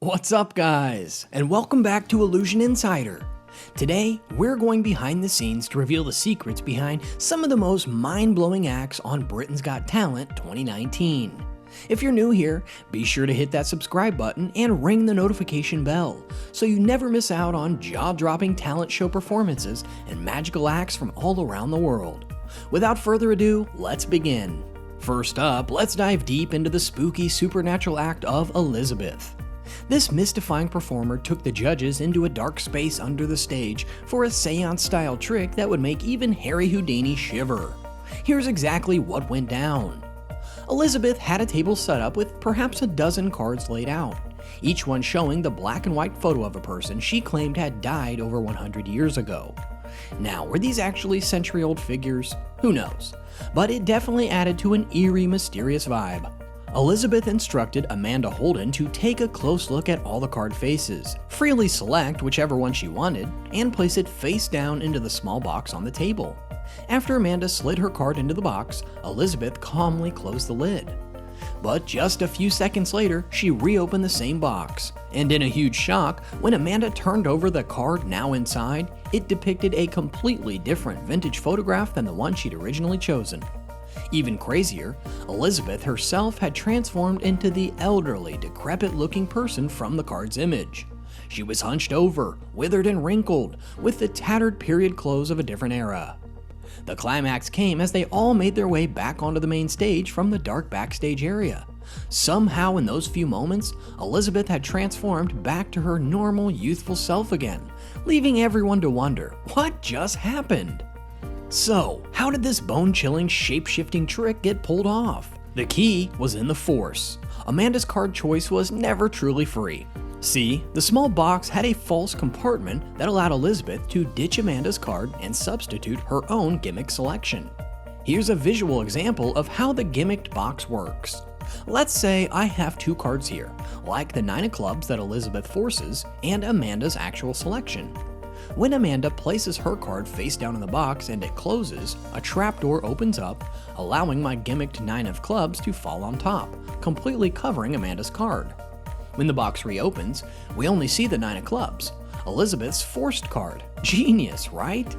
What's up, guys, and welcome back to Illusion Insider. Today, we're going behind the scenes to reveal the secrets behind some of the most mind-blowing acts on Britain's Got Talent 2019. If you're new here, be sure to hit that subscribe button and ring the notification bell so you never miss out on jaw-dropping talent show performances and magical acts from all around the world. Without further ado, let's begin. First up, let's dive deep into the spooky supernatural act of Elizabeth. This mystifying performer took the judges into a dark space under the stage for a seance-style trick that would make even Harry Houdini shiver. Here's exactly what went down. Elizabeth had a table set up with perhaps a dozen cards laid out, each one showing the black and white photo of a person she claimed had died over 100 years ago. Now, were these actually century-old figures? Who knows? But it definitely added to an eerie, mysterious vibe. Elizabeth instructed Amanda Holden to take a close look at all the card faces, freely select whichever one she wanted, and place it face down into the small box on the table. After Amanda slid her card into the box, Elizabeth calmly closed the lid. But just a few seconds later, she reopened the same box, and in a huge shock, when Amanda turned over the card now inside, it depicted a completely different vintage photograph than the one she'd originally chosen. Even crazier, Elizabeth herself had transformed into the elderly, decrepit-looking person from the card's image. She was hunched over, withered and wrinkled, with the tattered period clothes of a different era. The climax came as they all made their way back onto the main stage from the dark backstage area. Somehow in those few moments, Elizabeth had transformed back to her normal, youthful self again, leaving everyone to wonder, what just happened? So, how did this bone-chilling, shape-shifting trick get pulled off? The key was in the force. Amanda's card choice was never truly free. See, the small box had a false compartment that allowed Elizabeth to ditch Amanda's card and substitute her own gimmick selection. Here's a visual example of how the gimmicked box works. Let's say I have two cards here, like the 9 of clubs that Elizabeth forces and Amanda's actual selection. When Amanda places her card face down in the box and it closes, a trapdoor opens up, allowing my gimmicked 9 of clubs to fall on top, completely covering Amanda's card. When the box reopens, we only see the 9 of clubs, Elizabeth's forced card. Genius, right?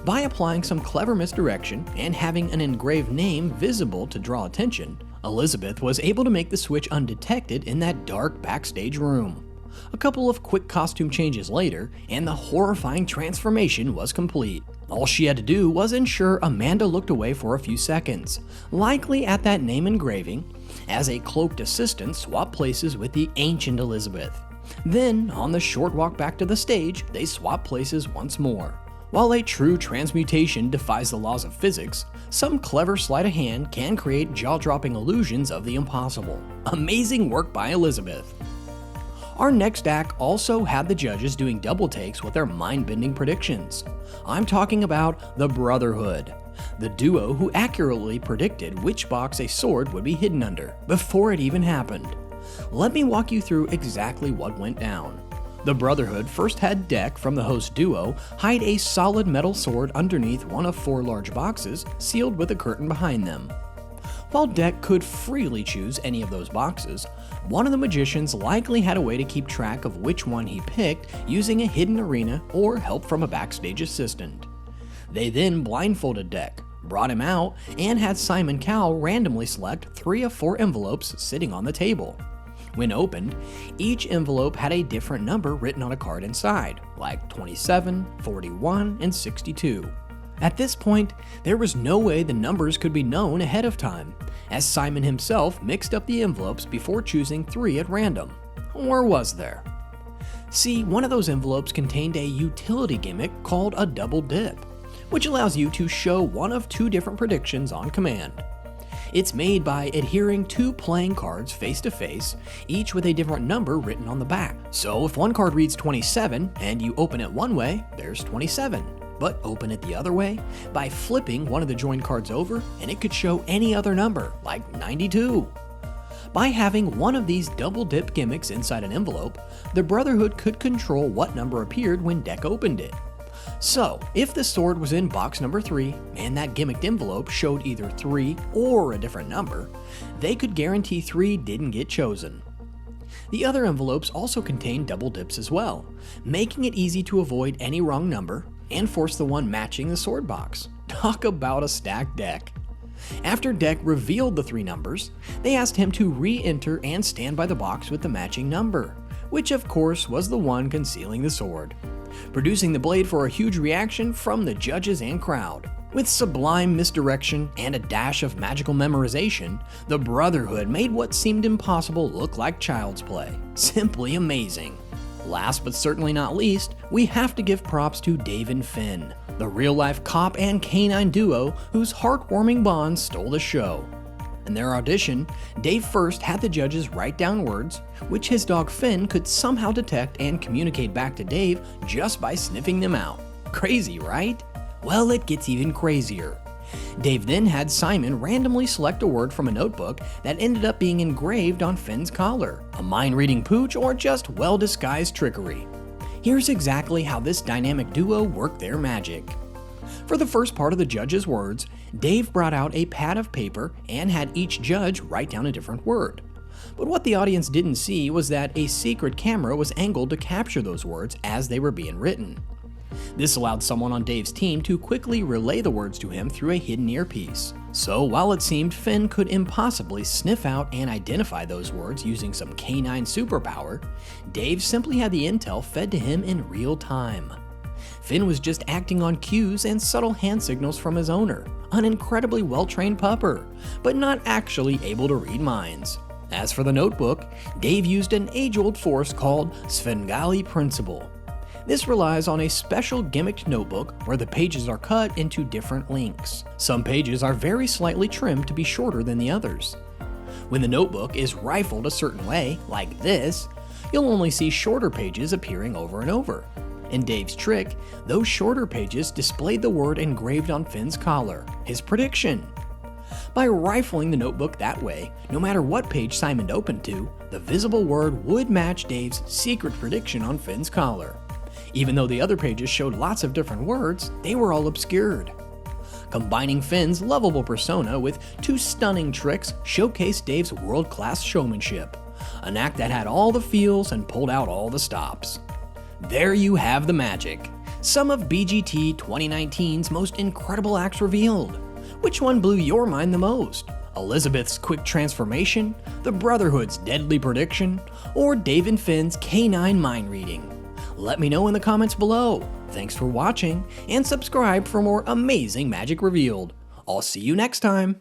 By applying some clever misdirection and having an engraved name visible to draw attention, Elizabeth was able to make the switch undetected in that dark backstage room. A couple of quick costume changes later, and the horrifying transformation was complete. All she had to do was ensure Amanda looked away for a few seconds, likely at that name engraving, as a cloaked assistant swapped places with the ancient Elizabeth. Then, on the short walk back to the stage, they swapped places once more. While a true transmutation defies the laws of physics, some clever sleight of hand can create jaw-dropping illusions of the impossible. Amazing work by Elizabeth. Our next act also had the judges doing double takes with their mind-bending predictions. I'm talking about the Brotherhood, the duo who accurately predicted which box a sword would be hidden under before it even happened. Let me walk you through exactly what went down. The Brotherhood first had Deck from the host duo hide a solid metal sword underneath one of 4 large boxes sealed with a curtain behind them. While Deck could freely choose any of those boxes, one of the magicians likely had a way to keep track of which one he picked using a hidden arena or help from a backstage assistant. They then blindfolded Deck, brought him out, and had Simon Cowell randomly select 3 of 4 envelopes sitting on the table. When opened, each envelope had a different number written on a card inside, like 27, 41, and 62. At this point, there was no way the numbers could be known ahead of time, as Simon himself mixed up the envelopes before choosing 3 at random. Or was there? See, one of those envelopes contained a utility gimmick called a double dip, which allows you to show one of 2 different predictions on command. It's made by adhering 2 playing cards face to face, each with a different number written on the back. So if one card reads 27 and you open it one way, there's 27. But open it the other way by flipping one of the joined cards over and it could show any other number, like 92. By having one of these double dip gimmicks inside an envelope, the Brotherhood could control what number appeared when Deck opened it. So, if the sword was in box number 3 and that gimmicked envelope showed either 3 or a different number, they could guarantee 3 didn't get chosen. The other envelopes also contained double dips as well, making it easy to avoid any wrong number and force the one matching the sword box. Talk about a stacked deck. After Deck revealed the 3 numbers, they asked him to re-enter and stand by the box with the matching number, which of course was the one concealing the sword, producing the blade for a huge reaction from the judges and crowd. With sublime misdirection and a dash of magical memorization, the Brotherhood made what seemed impossible look like child's play. Simply amazing. Last but certainly not least, we have to give props to Dave and Finn, the real-life cop and canine duo whose heartwarming bond stole the show. In their audition, Dave first had the judges write down words, which his dog Finn could somehow detect and communicate back to Dave just by sniffing them out. Crazy, right? Well, it gets even crazier. Dave then had Simon randomly select a word from a notebook that ended up being engraved on Finn's collar, a mind-reading pooch or just well-disguised trickery. Here's exactly how this dynamic duo worked their magic. For the first part of the judge's words, Dave brought out a pad of paper and had each judge write down a different word. But what the audience didn't see was that a secret camera was angled to capture those words as they were being written. This allowed someone on Dave's team to quickly relay the words to him through a hidden earpiece. So while it seemed Finn could impossibly sniff out and identify those words using some canine superpower, Dave simply had the intel fed to him in real time. Finn was just acting on cues and subtle hand signals from his owner, an incredibly well-trained pupper, but not actually able to read minds. As for the notebook, Dave used an age-old force called Svengali Principle. This relies on a special gimmicked notebook where the pages are cut into different lengths. Some pages are very slightly trimmed to be shorter than the others. When the notebook is rifled a certain way, like this, you'll only see shorter pages appearing over and over. In Dave's trick, those shorter pages displayed the word engraved on Finn's collar, his prediction. By rifling the notebook that way, no matter what page Simon opened to, the visible word would match Dave's secret prediction on Finn's collar. Even though the other pages showed lots of different words, they were all obscured. Combining Finn's lovable persona with 2 stunning tricks showcased Dave's world-class showmanship, an act that had all the feels and pulled out all the stops. There you have the magic. Some of BGT 2019's most incredible acts revealed. Which one blew your mind the most? Elizabeth's quick transformation, the Brotherhood's deadly prediction, or Dave and Finn's canine mind reading? Let me know in the comments below. Thanks for watching, and subscribe for more amazing magic revealed. I'll see you next time.